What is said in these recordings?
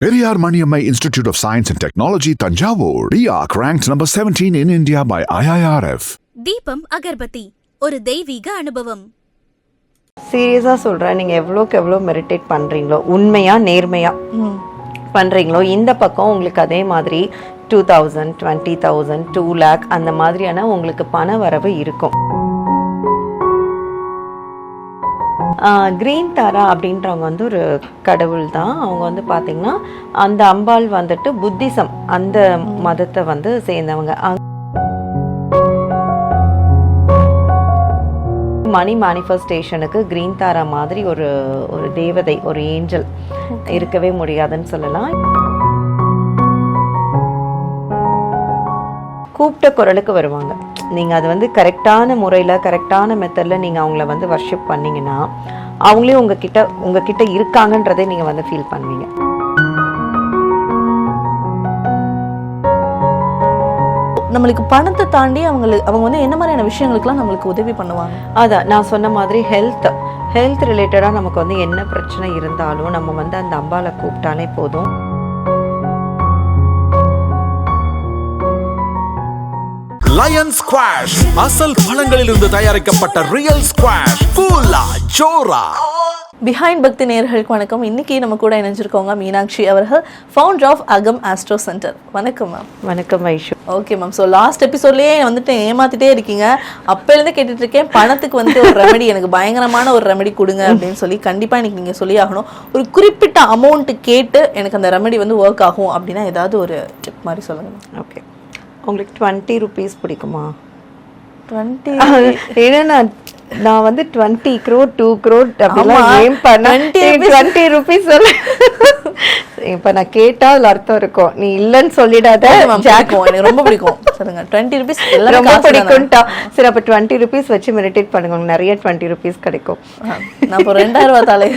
Periyar Maniammai Institute of Science and Technology, Tanjavur. DARC ranked number 17 in India by IIRF. தீபம் அகர்பத்தி ஒரு தெய்வீக அனுபவம். சீரியஸாக சொல்கிறேன், நீங்கள் எவ்வளோக்கு எவ்வளோ மெடிடேட் பண்ணுறீங்களோ, உண்மையாக நேர்மையாக பண்ணுறீங்களோ, இந்த பக்கம் உங்களுக்கு அதே மாதிரி 2000, 20,000, 2 lakh அந்த மாதிரியான உங்களுக்கு பண வரவு இருக்கும். கிரீன் தாரா அப்படின்றவங்க வந்து ஒரு கடவுள் தான். அவங்க வந்து பார்த்திங்கன்னா அந்த அம்பாள் வந்துட்டு புத்திசம் அந்த மதத்தை வந்து சேர்ந்தவங்க. மணி மேனிஃபெஸ்டேஷனுக்கு கிரீன் தாரா மாதிரி ஒரு தேவதை, ஒரு ஏஞ்சல் இருக்கவே முடியாதுன்னு சொல்லலாம். கூப்பிட்ட குரலுக்கு வருவாங்க. நீங்கள் அது வந்து கரெக்டான முறையில், கரெக்டான மெத்தடில் நீங்கள் அவங்கள வந்து வர்ஷிப் பண்ணிங்கன்னா அவங்களே உங்ககிட்ட இருக்காங்கன்றதே நீங்கள் வந்து ஃபீல் பண்ணுவீங்க. நம்மளுக்கு பணத்தை தாண்டி அவங்க வந்து என்ன மாதிரியான விஷயங்களுக்குலாம் நம்மளுக்கு உதவி பண்ணுவாங்க? அதான் நான் சொன்ன மாதிரி ஹெல்த் ரிலேட்டடாக நமக்கு வந்து என்ன பிரச்சனை இருந்தாலும் நம்ம வந்து அந்த அம்பாவை கூப்பிட்டாலே போதும். லயன் ஸ்குவாஷ் அசல் பழங்களிலிருந்து தயாரிக்கப்பட்ட ரியல் ஸ்குவாஷ், ஃபுல்லா ஜோரா. பிஹைண்ட் பக்தி நேயர்களுக்கு வணக்கம். இன்னைக்கு நம்ம கூட இணைஞ்சிருக்கோங்க மீனாட்சி அவர்கள், founder of Agam Astro Centre. வணக்கம் மேம். வணக்கம் Vaishu. Okay ma'am. So last எபிசோட்லேயே வந்துட்டு ஏமாத்திட்டே இருக்கீங்க. அப்போலேருந்து கேட்டுட்டு இருக்கேன், பணத்துக்கு வந்து ஒரு ரெமெடி, எனக்கு பயங்கரமான ஒரு ரெமெடி கொடுங்க அப்படின்னு சொல்லி. கண்டிப்பாக இன்னைக்கு நீங்கள் சொல்லி ஆகணும். ஒரு குறிப்பிட்ட அமௌண்ட்டு கேட்டு எனக்கு அந்த ரெமெடி வந்து ஒர்க் ஆகும் அப்படின்னா ஏதாவது ஒரு டிப் மாதிரி சொல்லுங்கள். ஓகே, உங்களுக்கு 20 rupees பிடிக்குமா? 20 ஏன்னா நான் வந்து 20 crore 2 crore அப்படிலாம் ஏம் பண்ண 20 rupees சொல்ல. இப்போ நான் கேட்டா அதுல அர்த்தம் இருக்கும், நீ இல்லைன்னு சொல்லிடாத. எனக்கு ரொம்ப பிடிக்கும். சொல்லுங்க. 20 rupees ரொம்ப பிடிக்கும்ட்டா. சரி, அப்போ 20 rupees வச்சு மெடிடேட் பண்ணுங்க, நிறைய 20 rupees கிடைக்கும். நான் இப்போ 2000 தலை.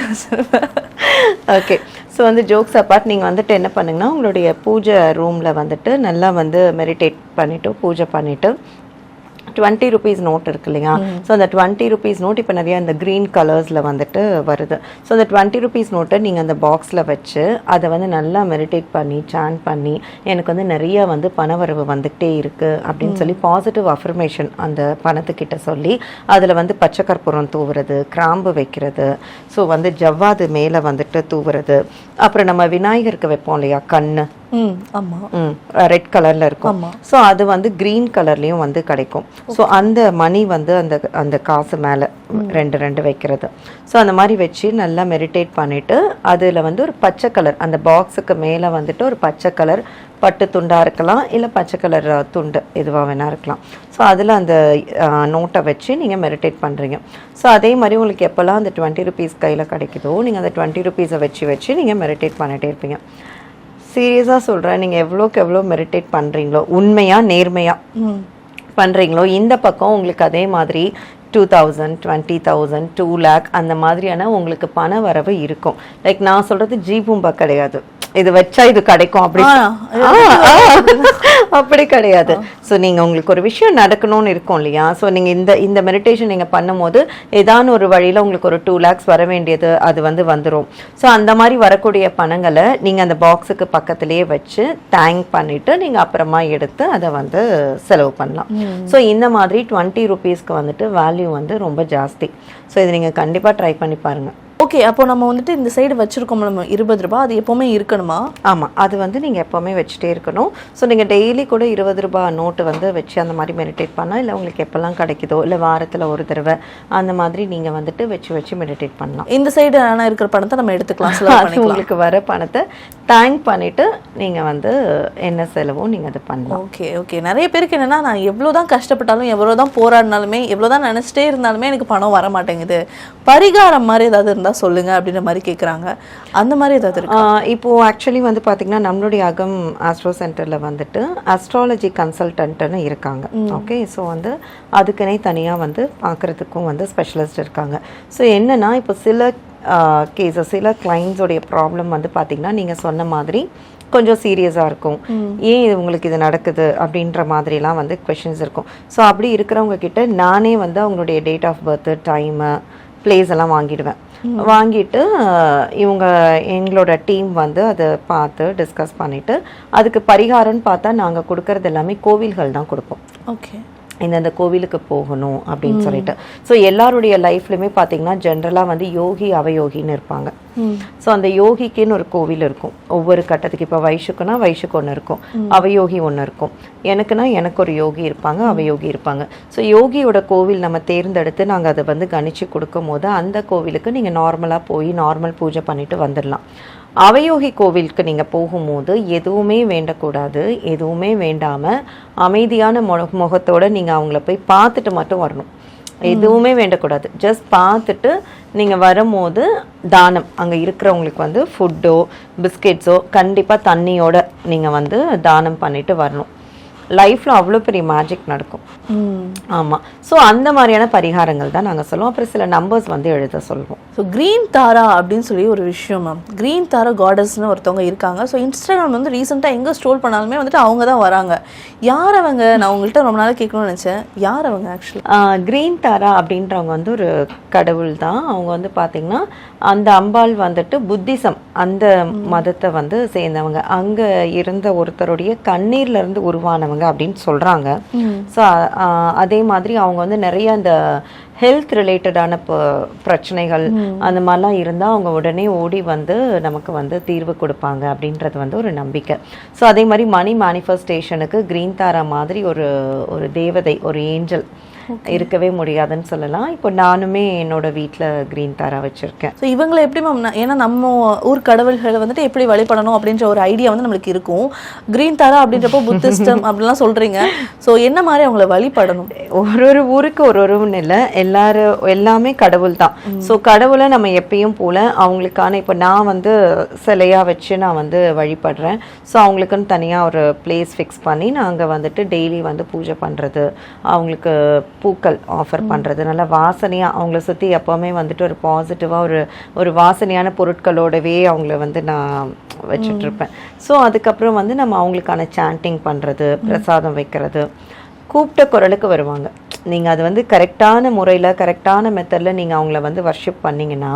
ஓகே, ஸோ வந்து ஜோக்ஸ் அப்பார்ட், நீங்கள் வந்துட்டு என்ன பண்ணுங்கன்னா உங்களுடைய பூஜை ரூமில் வந்துட்டு நல்லா வந்து மெடிடேட் பண்ணிவிட்டு பூஜை பண்ணிவிட்டு 20 rupees நோட் இருக்கு இல்லையா? ஸோ அந்த 20 rupees நோட் இப்போ நிறைய இந்த க்ரீன் கலர்ஸில் வந்துட்டு வருது. ஸோ அந்த 20 rupees நோட்டை நீங்கள் அந்த பாக்ஸில் வச்சு அதை வந்து நல்லா மெடிடேட் பண்ணி சாண்ட் பண்ணி, எனக்கு வந்து நிறைய வந்து பணவரவு வந்துகிட்டே இருக்குது அப்படின்னு சொல்லி பாசிட்டிவ் அஃபர்மேஷன் அந்த பணத்துக்கிட்ட சொல்லி, அதில் வந்து பச்சை கற்பூரம் தூவுறது, கிராம்பு வைக்கிறது, ஸோ வந்து ஜவ்வாது மேலே வந்துட்டு தூவுறது, அப்புறம் நம்ம விநாயகருக்கு வைப்போம் இல்லையா கண்ணு, ரெட் கலர்ல இருக்கும். ஸோ அது வந்து கிரீன் கலர்லயும் வந்து கிடைக்கும். ஸோ அந்த மணி வந்து அந்த காசு மேல ரெண்டு வைக்கிறது. ஸோ அந்த மாதிரி வச்சு நல்லா மெடிடேட் பண்ணிட்டு அதுல வந்து ஒரு பச்சை கலர், அந்த பாக்ஸுக்கு மேல வந்துட்டு ஒரு பச்சை கலர் பட்டு துண்டா இருக்கலாம், இல்லை பச்சை கலர் துண்டு எதுவாக வேணா இருக்கலாம். ஸோ அதில் அந்த நோட்டை வச்சு நீங்கள் மெடிடேட் பண்ணுறீங்க. ஸோ அதே மாதிரி உங்களுக்கு எப்போல்லாம் அந்த 20 rupees கையில் கிடைக்குதோ நீங்கள் அந்த 20 rupees வச்சு நீங்கள் மெடிடேட் பண்ணிகிட்டே இருப்பீங்க. சீரியஸாக சொல்கிறேன், நீங்கள் எவ்வளோக்கு எவ்வளோ மெடிடேட் பண்ணுறீங்களோ, உண்மையாக நேர்மையாக பண்ணுறீங்களோ, இந்த பக்கம் உங்களுக்கு அதே மாதிரி 2000, 20,000, 2 lakh அந்த மாதிரியான உங்களுக்கு பண வரவு இருக்கும். லைக் நான் சொல்கிறது ஜீபூம்பா கிடையாது, இது வச்சா இது கிடைக்கும் அப்படி கிடையாது. ஸோ நீங்கள் உங்களுக்கு ஒரு விஷயம் நடக்கணும்னு இருக்கும் இல்லையா? ஸோ நீங்கள் இந்த மெடிடேஷன் நீங்கள் பண்ணும்போது ஏதான ஒரு வழியில் உங்களுக்கு ஒரு 2 lakhs வர வேண்டியது அது வந்து வந்துடும். ஸோ அந்த மாதிரி வரக்கூடிய பணங்களை நீங்கள் அந்த பாக்ஸுக்கு பக்கத்துலேயே வச்சு தேங்க் பண்ணிவிட்டு நீங்கள் அப்புறமா எடுத்து அதை வந்து செலவு பண்ணலாம். ஸோ இந்த மாதிரி 20 rupeesக்கு வந்துட்டு வேல்யூ வந்து ரொம்ப ஜாஸ்தி. ஸோ இதை நீங்கள் கண்டிப்பாக ட்ரை பண்ணி பாருங்கள். ஓகே, அப்போ நம்ம வந்துட்டு இந்த சைடு வச்சிருக்கோம் நம்ம 20 ரூபாய், அது எப்போவுமே இருக்கணுமா? ஆமாம், அது வந்து நீங்கள் எப்போவுமே வச்சுட்டே இருக்கணும். ஸோ நீங்கள் டெய்லி கூட 20 ரூபாய் நோட்டு வந்து வச்சு அந்த மாதிரி மெடிடேட் பண்ணலாம். இல்லை உங்களுக்கு எப்போல்லாம் கிடைக்குதோ, இல்லை வாரத்தில் ஒரு தடவை அந்த மாதிரி நீங்கள் வந்துட்டு வச்சு மெடிடேட் பண்ணலாம். இந்த சைடு ஆனால் இருக்கிற பணத்தை நம்ம எடுத்துக்கலாம். உங்களுக்கு வர பணத்தை தேங்க் பண்ணிவிட்டு நீங்கள் வந்து என்ன செலவும் நீங்கள் அதை பண்ணலாம். ஓகே. நிறைய பேருக்கு என்னென்னா, நான் எவ்வளோ தான் கஷ்டப்பட்டாலும், எவ்வளோ தான் போராடினாலுமே, எவ்வளோ தான் நினச்சிட்டே இருந்தாலுமே எனக்கு பணம் வர மாட்டேங்குது, பரிகாரம் மாதிரி ஏதாவது இருந்தால் சொல்லுங்க அப்படின்ற மாதிரி கேட்குறாங்க. அந்த மாதிரி ஏதாவது இருக்கு? இப்போது ஆக்சுவலி வந்து பார்த்திங்கன்னா நம்மளுடைய அகம் ஆஸ்ட்ரோ சென்டரில் வந்துட்டு அஸ்ட்ராலஜி கன்சல்டன்ட்னு இருக்காங்க. ஓகே, ஸோ வந்து அதுக்குன்னே தனியாக வந்து பார்க்குறதுக்கும் வந்து ஸ்பெஷலிஸ்ட் இருக்காங்க. ஸோ என்னென்னா இப்போ சில கேஸஸ், சில கிளைண்ட்ஸோடைய ப்ராப்ளம் வந்து பார்த்திங்கன்னா நீங்கள் சொன்ன மாதிரி கொஞ்சம் சீரியஸாக இருக்கும். ஏன் உங்களுக்கு இது நடக்குது அப்படின்ற மாதிரிலாம் வந்து கொஷின்ஸ் இருக்கும். ஸோ அப்படி இருக்கிறவங்க கிட்ட நானே வந்து அவங்களுடைய date of birth, time, place எல்லாம் வாங்கிடுவேன். வாங்கிட்டு எங்களோட டீம் வந்து அதை பார்த்து டிஸ்கஸ் பண்ணிட்டு அதுக்கு பரிகாரம்னு பார்த்தா நாங்கள் கொடுக்கறது எல்லாமே கோவில்கள் தான் கொடுப்போம். ஓகே, இந்த கோவிலுக்கு போகணும் அப்படின்னு சொல்லிட்டு. ஸோ எல்லாருடைய லைஃப்லையுமே பார்த்தீங்கன்னா ஜென்ரலாக வந்து யோகி அவயோகின்னு இருப்பாங்க. ஸோ அந்த யோகிக்குன்னு ஒரு கோவில் இருக்கும் ஒவ்வொரு கட்டத்துக்கு. இப்போ வைஷுக்குன்னா வைஷுக்கு ஒன்று இருக்கும், அவயோகி ஒன்று இருக்கும். எனக்குன்னா எனக்கு ஒரு யோகி இருப்பாங்க, அவயோகி இருப்பாங்க. ஸோ யோகியோட கோவில் நம்ம தேர்ந்தெடுத்து நாங்கள் அதை வந்து கணிச்சு கொடுக்கும் போது அந்த கோவிலுக்கு நீங்கள் நார்மலாக போய் நார்மல் பூஜை பண்ணிட்டு வந்துடலாம். அவயோகி கோவிலுக்கு நீங்கள் போகும்போது எதுவுமே வேண்டக்கூடாது, எதுவுமே வேண்டாமல் அமைதியான முகத்தோடு நீங்கள் அவங்கள போய் பார்த்துட்டு மட்டும் வரணும். எதுவுமே வேண்டக்கூடாது, ஜஸ்ட் பார்த்துட்டு நீங்கள் வரும்போது தானம் அங்கே இருக்கிறவங்களுக்கு வந்து ஃபுட்டோ பிஸ்கெட்ஸோ கண்டிப்பாக தண்ணியோட நீங்கள் வந்து தானம் பண்ணிட்டு வரணும். லைஃப்பில் அவ்வளோ பெரிய மேஜிக் நடக்கும். ஆமாம். ஸோ அந்த மாதிரியான பரிகாரங்கள் தான் நாங்கள் சொல்லுவோம். அப்புறம் சில நம்பர்ஸ் வந்து எழுத சொல்லுவோம். ஸோ க்ரீன் தாரா அப்படின்னு சொல்லி ஒரு விஷயம் மேம். க்ரீன் தாரா காடஸ்னு ஒருத்தவங்க இருக்காங்க. ஸோ இன்ஸ்டாகிராம் வந்து ரீசெண்டாக எங்கே ஸ்ட்ரோல் பண்ணாலுமே வந்துட்டு அவங்க தான் வராங்க. யார் அவங்க? நான் உங்கள்கிட்ட ரொம்ப நாள் கேட்கணும்னு நினச்சேன். யார் அவங்க ஆக்சுவலி? க்ரீன் தாரா அப்படின்றவங்க வந்து ஒரு கடவுள் தான். அவங்க வந்து பார்த்திங்கன்னா அந்த அம்பாள் வந்துட்டு புத்திசம் அந்த மதத்தை வந்து சேர்ந்தவங்க. அங்கே இருந்த ஒருத்தருடைய கண்ணீர்லேருந்து உருவானவங்க அப்படின்னு சொல்கிறாங்க. ஸோ அதே மாதிரி அவங்க வந்து நிறைய அந்த ஹெல்த் ரிலேட்டடான பிரச்சனைகள் அந்த மாதிரிலாம் இருந்தால் அவங்க உடனே ஓடி வந்து நமக்கு வந்து தீர்வு கொடுப்பாங்க அப்படின்றது வந்து ஒரு நம்பிக்கை. ஸோ அதே மாதிரி மணி மேனிஃபெஸ்டேஷனுக்கு க்ரீன் தாரா மாதிரி ஒரு தேவதை, ஒரு ஏஞ்சல் இருக்கவே முடியாதுன்னு சொல்லலாம். இப்போ நானுமே என்னோட வீட்டில் க்ரீன் தாரா வச்சுருக்கேன். ஸோ இவங்களை எப்படி மேம், ஏன்னா நம்ம ஊர் கடவுள்களை வந்துட்டு எப்படி வழிபடணும் அப்படின்ற ஒரு ஐடியா வந்து நம்மளுக்கு இருக்கும். க்ரீன் தாரா அப்படின்றப்போ புத்திஸ்டம் அப்படிலாம் சொல்கிறீங்க. ஸோ என்ன மாதிரி அவங்கள வழிபடணும்? ஒரு ஊருக்கு ஒருவருன்னு இல்லை, எல்லாமே கடவுள் தான். ஸோ கடவுளை நம்ம எப்பயும் போல அவங்களுக்கான இப்போ நான் வந்து சிலையாக வச்சு நான் வந்து வழிபடுறேன். ஸோ அவங்களுக்குன்னு தனியாக ஒரு பிளேஸ் ஃபிக்ஸ் பண்ணி நாங்கள் வந்துட்டு டெய்லி வந்து பூஜை பண்ணுறது, அவங்களுக்கு பூக்கள் ஆஃபர் பண்ணுறது, நல்லா வாசனையாக அவங்கள சுற்றி எப்போவுமே வந்துட்டு ஒரு பாசிட்டிவாக ஒரு வாசனையான பொருட்களோடவே அவங்கள வந்து நான் வச்சிட்ருப்பேன். ஸோ அதுக்கப்புறம் வந்து நம்ம அவங்களுக்கான சாண்டிங் பண்ணுறது, பிரசாதம் வைக்கிறது, கூப்பிட்ட குரலுக்கு வருவாங்க. நீங்கள் அது வந்து கரெக்டான முறையில் கரெக்டான மெத்தடில் நீங்கள் அவங்கள வந்து வர்ஷிப் பண்ணிங்கன்னா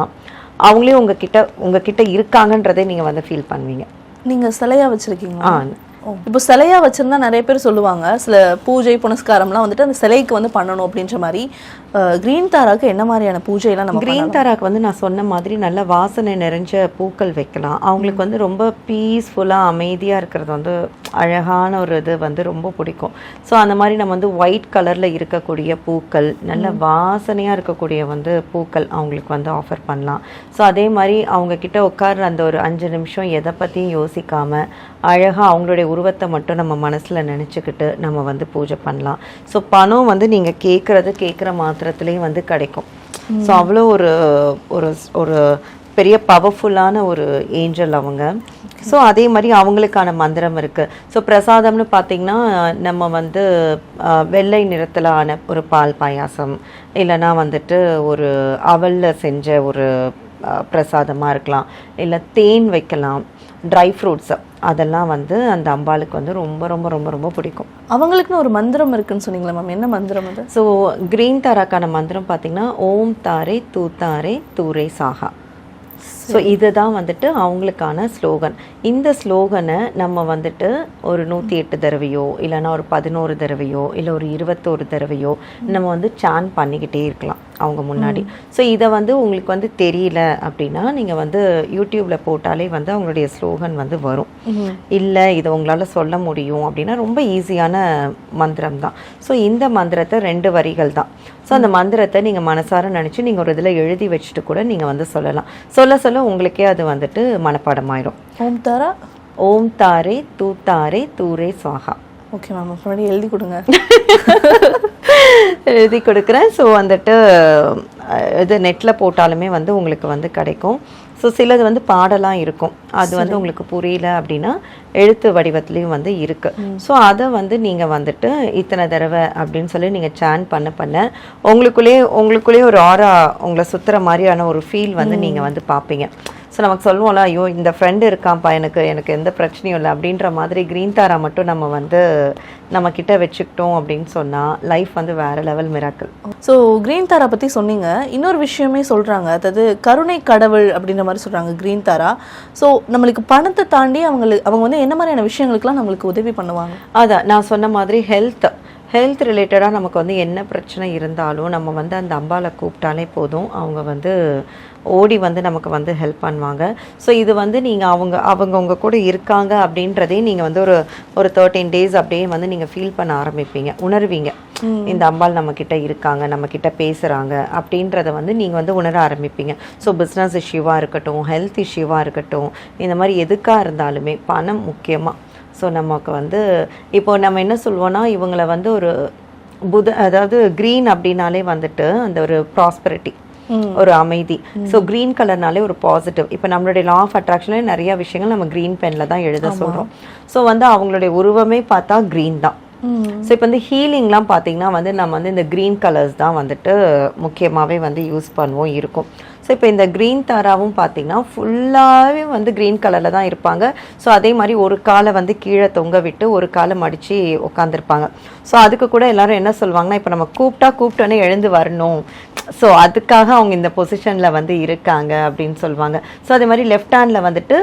அவங்களே உங்ககிட்ட இருக்காங்கன்றதை நீங்கள் வந்து ஃபீல் பண்ணுவீங்க. நீங்கள் சிலையாக வச்சுருக்கீங்களா? இப்போ சிலையா வச்சிருந்தா நிறைய பேர் சொல்லுவாங்க சில பூஜை புனஸ்காரம்லாம் வந்துட்டு அந்த சிலைக்கு வந்து பண்ணணும் அப்படின்ற மாதிரி. க்ரீன் தாராக்கு என்ன மாதிரியான பூஜைலாம் நம்ம? க்ரீன் தாராக்கு வந்து நான் சொன்ன மாதிரி நல்ல வாசனை நிறைஞ்ச பூக்கள் வைக்கலாம். அவங்களுக்கு வந்து ரொம்ப பீஸ்ஃபுல்லாக அமைதியாக இருக்கிறது வந்து அழகான ஒரு இது வந்து ரொம்ப பிடிக்கும். ஸோ அந்த மாதிரி நம்ம வந்து ஒயிட் கலரில் இருக்கக்கூடிய பூக்கள், நல்ல வாசனையாக இருக்கக்கூடிய வந்து பூக்கள் அவங்களுக்கு வந்து ஆஃபர் பண்ணலாம். ஸோ அதே மாதிரி அவங்கக்கிட்ட உட்கார்ற அந்த ஒரு 5 நிமிஷம் எதை பற்றியும் யோசிக்காமல் அழகாக அவங்களுடைய உருவத்தை மட்டும் நம்ம மனசில் நினச்சிக்கிட்டு நம்ம வந்து பூஜை பண்ணலாம். ஸோ பணம் வந்து நீங்கள் கேட்குற மாத்திரத்துலேயும் வந்து கிடைக்கும். ஸோ அவ்வளோ ஒரு பெரிய பவர்ஃபுல்லான ஒரு ஏஞ்சல் அவங்க. ஸோ அதே மாதிரி அவங்களுக்கான மந்திரம் இருக்குது. ஸோ பிரசாதம்னு பார்த்திங்கன்னா நம்ம வந்து வெள்ளை நிறத்தில் ஆன ஒரு பால் பாயாசம், இல்லைனா வந்துட்டு ஒரு அவலில் செஞ்ச ஒரு பிரசாதமாக இருக்கலாம், இல்லை தேன் வைக்கலாம், ட்ரை ஃப்ரூட்ஸ், அதெல்லாம் வந்து அந்த அம்பாளுக்கு வந்து ரொம்ப ரொம்ப ரொம்ப ரொம்ப பிடிக்கும். அவங்களுக்குன்னு ஒரு மந்திரம் இருக்குன்னு சொன்னீங்களா மேம்? என்ன மந்திரம் அது? ஸோ க்ரீன் தாராக்கான மந்திரம் பார்த்திங்கன்னா ஓம் தாரே தூத்தாரே தூரே சாகா. ஸோ இதுதான் வந்துட்டு அவங்களுக்கான ஸ்லோகன். இந்த ஸ்லோகனை நம்ம வந்துட்டு ஒரு 108 தடவையோ இல்லைனா ஒரு 11 தடவையோ இல்லை ஒரு 21 தடவையோ நம்ம வந்து சான் பண்ணிக்கிட்டே இருக்கலாம் அவங்க முன்னாடி. ஸோ இதை வந்து உங்களுக்கு வந்து தெரியல அப்படின்னா நீங்கள் வந்து யூடியூப்பில் போட்டாலே வந்து அவங்களுடைய ஸ்லோகன் வந்து வரும். இல்லை இதை உங்களால் சொல்ல முடியும் அப்படின்னா ரொம்ப ஈஸியான மந்திரம் தான். ஸோ இந்த மந்திரத்தை 2 வரிகள் தான். ஸோ அந்த மந்திரத்தை நீங்கள் மனசார நினச்சி நீங்கள் ஒரு இதில் எழுதி வச்சுட்டு கூட நீங்கள் வந்து சொல்லலாம். சொல்ல உங்களுக்கே அது வந்துட்டு மனப்பாடமாயிடும். ஓம் தாரா ஓம் தாரே தூத்தாரே தூரே சாகா. ஓகே மேம், முன்னாடி எழுதி கொடுங்க. எழுதி கொடுக்குறேன். ஸோ வந்துட்டு இது நெட்டில் போட்டாலுமே வந்து உங்களுக்கு வந்து கிடைக்கும். ஸோ சிலது வந்து பாடலாம் இருக்கும், அது வந்து உங்களுக்கு புரியல அப்படின்னா எழுத்து வடிவத்துலேயும் வந்து இருக்குது. ஸோ அதை வந்து நீங்கள் வந்துட்டு இத்தனை தடவை அப்படின்னு சொல்லி நீங்கள் சான் பண்ண உங்களுக்குள்ளேயே ஒரு ஆரா உங்களை சுற்றுற மாதிரியான ஒரு ஃபீல் வந்து நீங்கள் வந்து பார்ப்பீங்க. ஸோ நமக்கு சொல்லுவோம்ல, ஐயோ இந்த ஃப்ரெண்டு இருக்கான்ப்பா, எனக்கு எந்த பிரச்சனையும் இல்லை அப்படின்ற மாதிரி க்ரீன் தாரா மட்டும் நம்ம வந்து நம்ம கிட்ட வச்சுக்கிட்டோம் அப்படின்னு சொன்னால் லைஃப் வந்து வேற லெவல் மிராக்கிள். ஸோ க்ரீன் தாரா பற்றி சொன்னீங்க. இன்னொரு விஷயமே சொல்கிறாங்க, அதாவது கருணை கடவுள் அப்படின்ற மாதிரி சொல்கிறாங்க க்ரீன் தாரா. ஸோ நம்மளுக்கு பணத்தை தாண்டி அவங்க வந்து என்ன மாதிரியான விஷயங்களுக்குலாம் நம்மளுக்கு உதவி பண்ணுவாங்க? அதான் நான் சொன்ன மாதிரி ஹெல்த் ரிலேட்டடாக நமக்கு வந்து என்ன பிரச்சனை இருந்தாலும் நம்ம வந்து அந்த அம்பாவை கூப்பிட்டாலே போதும், அவங்க வந்து ஓடி வந்து நமக்கு வந்து ஹெல்ப் பண்ணுவாங்க. ஸோ இது வந்து நீங்கள் அவங்க உங்கள் கூட இருக்காங்க அப்படின்றதே நீங்கள் வந்து ஒரு 13 days அப்படியே வந்து நீங்கள் ஃபீல் பண்ண ஆரம்பிப்பீங்க, உணர்வீங்க. இந்த அம்பாள் நம்மக்கிட்ட இருக்காங்க, நம்மக்கிட்ட பேசுகிறாங்க அப்படின்றத வந்து நீங்கள் வந்து உணர ஆரம்பிப்பீங்க. ஸோ பிஸ்னஸ் இஷ்யூவாக இருக்கட்டும், ஹெல்த் இஷ்யூவாக இருக்கட்டும், இந்த மாதிரி எதுக்காக இருந்தாலுமே பணம் முக்கியமாக. ஸோ நமக்கு வந்து இப்போ நம்ம என்ன சொல்லுவோன்னா, இவங்களை வந்து ஒரு அதாவது க்ரீன் அப்படின்னாலே வந்துட்டு அந்த ஒரு ப்ராஸ்பரிட்டி, ஒரு அமைதி. ஸோ க்ரீன் கலர்னாலே ஒரு பாசிட்டிவ். இப்போ நம்மளுடைய லா ஆஃப் அட்ராக்ஷன்ல நிறைய விஷயங்கள் நம்ம க்ரீன் பென்ல தான் எழுத சொல்கிறோம். ஸோ வந்து அவங்களுடைய உருவமே பார்த்தா க்ரீன் தான். ஸோ இப்போ வந்து ஹீலிங்லாம் பார்த்தீங்கன்னா வந்து நம்ம வந்து இந்த க்ரீன் கலர்ஸ் தான் வந்துட்டு முக்கியமாகவே வந்து யூஸ் பண்ணுவோம் இருக்கும். ஸோ இப்போ இந்த க்ரீன் தாராவும் பார்த்தீங்கன்னா ஃபுல்லாகவே வந்து க்ரீன் கலரில் தான் இருப்பாங்க. ஸோ அதே மாதிரி ஒரு காலை வந்து கீழே தொங்க விட்டு ஒரு காலை மடித்து உட்காந்துருப்பாங்க. ஸோ அதுக்கு கூட எல்லாரும் என்ன சொல்லுவாங்கன்னா, இப்போ நம்ம கூப்பிட்டோன்னே எழுந்து வரணும், ஸோ அதுக்காக அவங்க இந்த பொசிஷனில் வந்து இருக்காங்க அப்படின்னு சொல்லுவாங்க. ஸோ அதே மாதிரி லெஃப்ட் ஹேண்டில் வந்துட்டு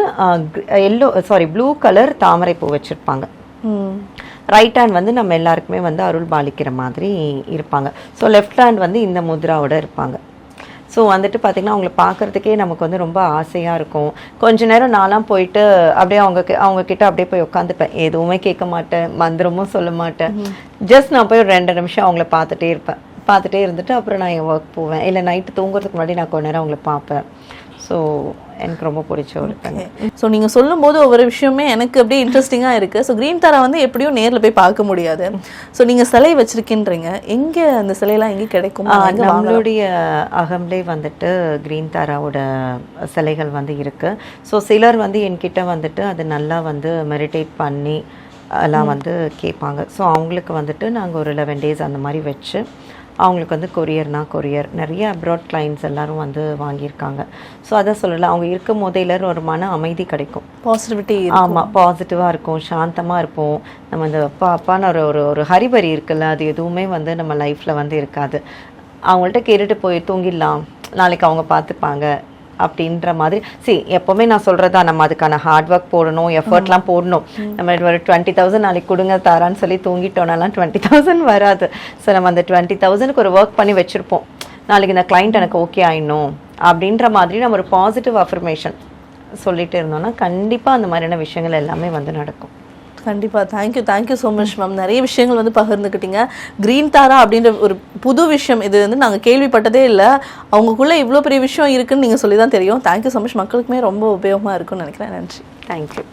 ப்ளூ கலர் தாமரை பூ வச்சுருப்பாங்க. ரைட் ஹேண்ட் வந்து நம்ம எல்லாருக்குமே வந்து அருள் பாலிக்கிற மாதிரி இருப்பாங்க. ஸோ லெஃப்ட் ஹேண்ட் வந்து இந்த முத்ராவோட இருப்பாங்க. ஸோ வந்துட்டு பார்த்திங்கன்னா அவங்கள பார்க்குறதுக்கே நமக்கு வந்து ரொம்ப ஆசையாக இருக்கும். கொஞ்ச நேரம் நான்லாம் போயிட்டு அப்படியே அவங்க கிட்ட அப்படியே போய் உட்காந்துப்பேன். எதுவுமே கேட்க மாட்டேன், மந்திரமும் சொல்ல மாட்டேன். ஜஸ்ட் நான் போய் ஒரு 2 நிமிஷம் அவங்கள பார்த்துட்டே இருந்துட்டு அப்புறம் நான் என் ஒர்க் போவேன். இல்லை நைட்டு தூங்குறதுக்கு முன்னாடி நான் கொஞ்ச நேரம் அவங்கள பார்ப்பேன். ஸோ எனக்கு ரொம்ப பிடிச்ச ஒரு கண். ஸோ நீங்கள் சொல்லும்போது ஒவ்வொரு விஷயமே எனக்கு அப்படியே இன்ட்ரெஸ்டிங்காக இருக்குது. ஸோ க்ரீன் தாரா வந்து எப்படியும் நேரில் போய் பார்க்க முடியாது. ஸோ நீங்கள் சிலை வச்சுருக்கீன்றீங்க, எங்கே அந்த சிலையெல்லாம் எங்கே கிடைக்கும்? நம்மளுடைய அகம்லே வந்துட்டு க்ரீன் தாராவோட சிலைகள் வந்து இருக்குது. ஸோ சிலர் வந்து என்கிட்ட வந்துட்டு அது நல்லா வந்து மெடிடேட் பண்ணி எல்லாம் வந்து கேட்பாங்க. ஸோ அவங்களுக்கு வந்துட்டு நாங்கள் ஒரு 11 days அந்த மாதிரி வச்சு அவங்களுக்கு வந்து கொரியர் நிறைய அப்ராட் கிளைண்ட்ஸ் எல்லாரும் வந்து வாங்கியிருக்காங்க. ஸோ அதை சொல்லலாம், அவங்க இருக்கும் போதே எல்லாரும் ஒரு மன அமைதி கிடைக்கும், பாசிட்டிவிட்டி. ஆமாம், பாசிட்டிவாக இருக்கும், சாந்தமாக இருப்போம். நம்ம இந்த அப்பான்னு ஒரு ஹரிபரி இருக்குல்ல, அது எதுவுமே வந்து நம்ம லைஃப்பில் வந்து இருக்காது. அவங்கள்ட்ட கேட்டுட்டு போய் தூங்கிடலாம், நாளைக்கு அவங்க பார்த்துப்பாங்க அப்படின்ற மாதிரி. எப்போவுமே நான் சொல்கிறதா, நம்ம அதுக்கான ஹார்ட் ஒர்க் போடணும், எஃபர்ட்லாம் போடணும். நம்ம ஒரு 20,000 நாளைக்கு கொடுங்க தாரான்னு சொல்லி தூங்கிட்டோம்னாலாம் 20,000 வராது. ஸோ நம்ம அந்த 20,000க்கு ஒரு ஒர்க் பண்ணி வச்சுருப்போம், நாளைக்கு இந்த கிளைண்ட் எனக்கு ஓகே ஆயிடணும் அப்படின்ற மாதிரி நம்ம ஒரு பாசிட்டிவ் அஃபர்மேஷன் சொல்லிட்டு இருந்தோம்னா கண்டிப்பாக அந்த மாதிரியான விஷயங்கள் எல்லாமே வந்து நடக்கும். கண்டிப்பாக. Thank you so much ma'am. நிறைய விஷயங்கள் வந்து பகிர்ந்துக்கிட்டீங்க. க்ரீன் தாரா அப்படின்ற ஒரு புது விஷயம், இது வந்து நாங்கள் கேள்விப்பட்டதே இல்லை. அவங்களுக்குள்ளே இவ்வளோ பெரிய விஷயம் இருக்குதுன்னு நீங்கள் சொல்லி தான் தெரியும். Thank you so much. மக்களுக்குமே ரொம்ப உபயோகமாக இருக்குன்னு நினைக்கிறேன். நன்றி. தேங்க்யூ.